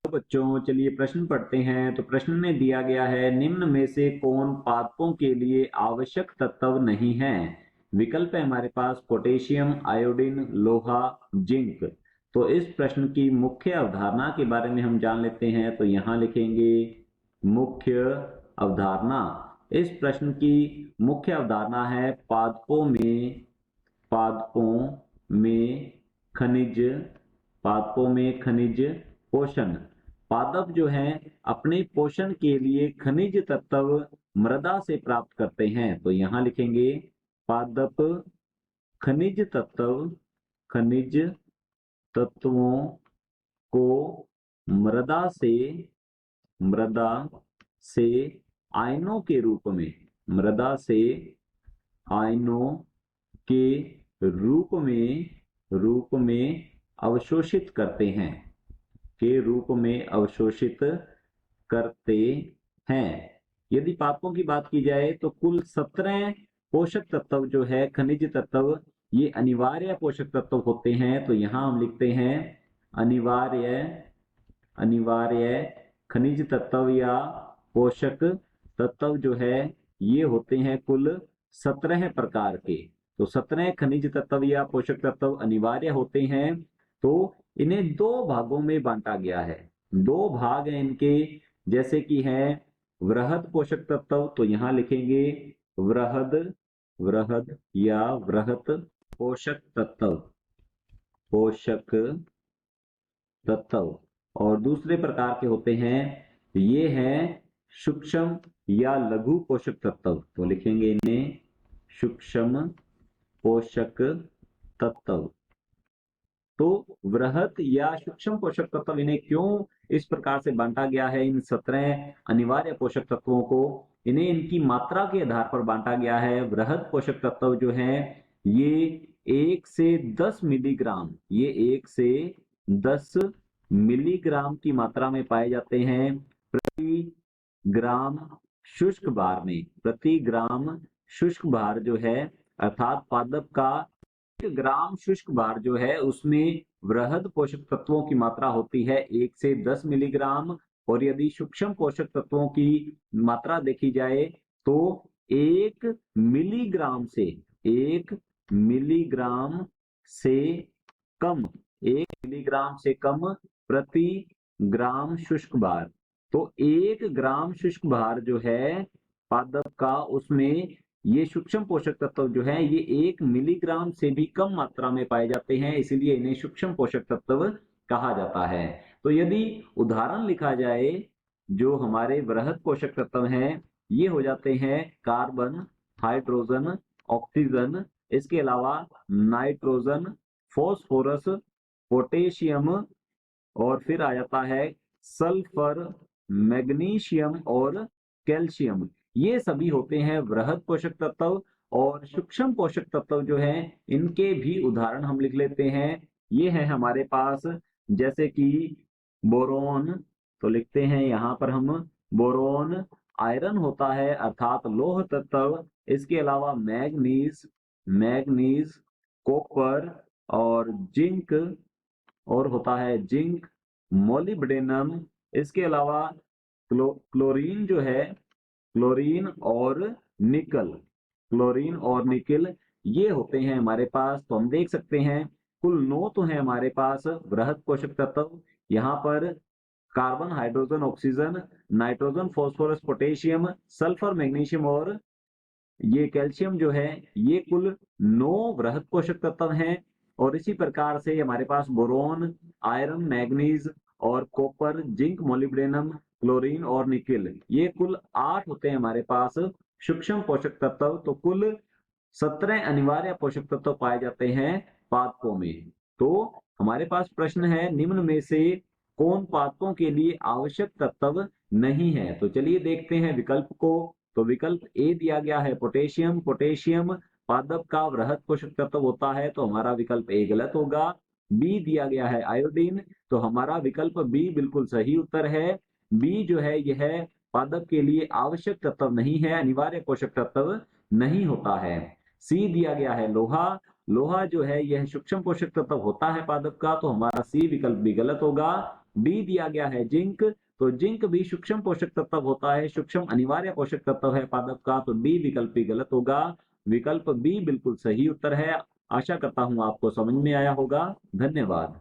तो बच्चों चलिए प्रश्न पढ़ते हैं। तो प्रश्न में दिया गया है, निम्न में से कौन पादपों के लिए आवश्यक तत्व नहीं है। विकल्प है हमारे पास पोटेशियम, आयोडीन, लोहा, जिंक। तो इस प्रश्न की मुख्य अवधारणा के बारे में हम जान लेते हैं। तो यहाँ लिखेंगे मुख्य अवधारणा। इस प्रश्न की मुख्य अवधारणा है पादपों में खनिज पादपों में खनिज पोषण। पादप जो है अपने पोषण के लिए खनिज तत्व मृदा से प्राप्त करते हैं। तो यहाँ लिखेंगे पादप खनिज तत्वों को मृदा से मृदा से आयनों के रूप में अवशोषित करते हैं। यदि पादपों की बात की जाए तो कुल 17 पोषक तत्व जो है खनिज तत्व, ये अनिवार्य पोषक तत्व होते हैं। तो यहाँ हम लिखते हैं अनिवार्य खनिज तत्व या पोषक तत्व जो है ये होते हैं कुल 17 प्रकार के। तो 17 खनिज तत्व या पोषक तत्व अनिवार्य होते हैं। तो इन्हें दो भागों में बांटा गया है। दो भाग हैं इनके, जैसे कि है वृहद पोषक तत्व। तो यहाँ लिखेंगे वृहद या वृहत पोषक तत्व। और दूसरे प्रकार के होते हैं, ये हैं सूक्ष्म या लघु पोषक तत्व। तो लिखेंगे इन्हें सूक्ष्म पोषक तत्व। तो वृहत या सूक्ष्म पोषक तत्व, इन्हें क्यों इस प्रकार से बांटा गया है, इन 17 अनिवार्य पोषक तत्वों को इन्हें इनकी मात्रा के आधार पर बांटा गया है। वृहत पोषक तत्व जो है ये 1 से 10 मिलीग्राम की मात्रा में पाए जाते हैं प्रति ग्राम शुष्क भार जो है, अर्थात पादप का 1 ग्राम शुष्क भार जो है उसमें वृहद पोषक तत्वों की मात्रा होती है 1 से 10 मिलीग्राम। और यदि सूक्ष्म पोषक तत्वों की मात्रा देखी जाए तो 1 मिलीग्राम से कम प्रति ग्राम शुष्क भार। तो 1 ग्राम शुष्क भार जो है पादप का, उसमें ये सूक्ष्म पोषक तत्व जो है ये 1 मिलीग्राम से भी कम मात्रा में पाए जाते हैं, इसीलिए इन्हें सूक्ष्म पोषक तत्व कहा जाता है। तो यदि उदाहरण लिखा जाए, जो हमारे वृहद पोषक तत्व हैं ये हो जाते हैं कार्बन, हाइड्रोजन, ऑक्सीजन, इसके अलावा नाइट्रोजन, फॉस्फोरस, पोटेशियम, और फिर आ जाता है सल्फर, मैग्नीशियम और कैल्शियम। ये सभी होते हैं वृहद पोषक तत्व। और सूक्ष्म पोषक तत्व जो है इनके भी उदाहरण हम लिख लेते हैं। ये है हमारे पास, जैसे कि बोरोन। तो लिखते हैं यहाँ पर हम बोरोन, आयरन होता है अर्थात लौह तत्व। इसके अलावा मैग्नीज, कॉपर और जिंक, और होता है जिंक, मोलिब्डेनम। इसके अलावा क्लोरीन जो है, क्लोरीन और निकल, ये होते हैं हमारे पास। तो हम देख सकते हैं कुल 9 तो है हमारे पास वृहद पोषक तत्व। यहाँ पर carbon, hydrogen, oxygen, nitrogen, phosphorus, potassium, sulphur, magnesium और ये कैल्शियम जो है, ये कुल 9 वृहद पोषक तत्व हैं। और इसी प्रकार से हमारे पास बोरोन, आयरन, मैग्नीज और कॉपर, जिंक, मोलिब्डेनम, क्लोरीन और निकल, ये कुल 8 होते हैं हमारे पास सूक्ष्म पोषक तत्व। तो कुल 17 अनिवार्य पोषक तत्व पाए जाते हैं पादपों में। तो हमारे पास प्रश्न है, निम्न में से कौन पादपों के लिए आवश्यक तत्व नहीं है। तो चलिए देखते हैं विकल्प को। तो विकल्प ए दिया गया है पोटेशियम पादप का वृहद पोषक तत्व होता है, तो हमारा विकल्प ए गलत होगा। बी दिया गया है आयोडीन, तो हमारा विकल्प बी बिल्कुल सही उत्तर है। बी जो है यह पादप के लिए आवश्यक तत्व नहीं है, अनिवार्य पोषक तत्व नहीं होता है। सी दिया गया है लोहा जो है यह सूक्ष्म पोषक तत्व होता है पादप का, तो हमारा सी विकल्प भी गलत होगा। डी दिया गया है जिंक, तो जिंक भी सूक्ष्म पोषक तत्व होता है, सूक्ष्म अनिवार्य पोषक तत्व है पादप का, तो डी विकल्प भी गलत होगा। विकल्प बी बिल्कुल सही उत्तर है। आशा करता हूं आपको समझ में आया होगा। धन्यवाद।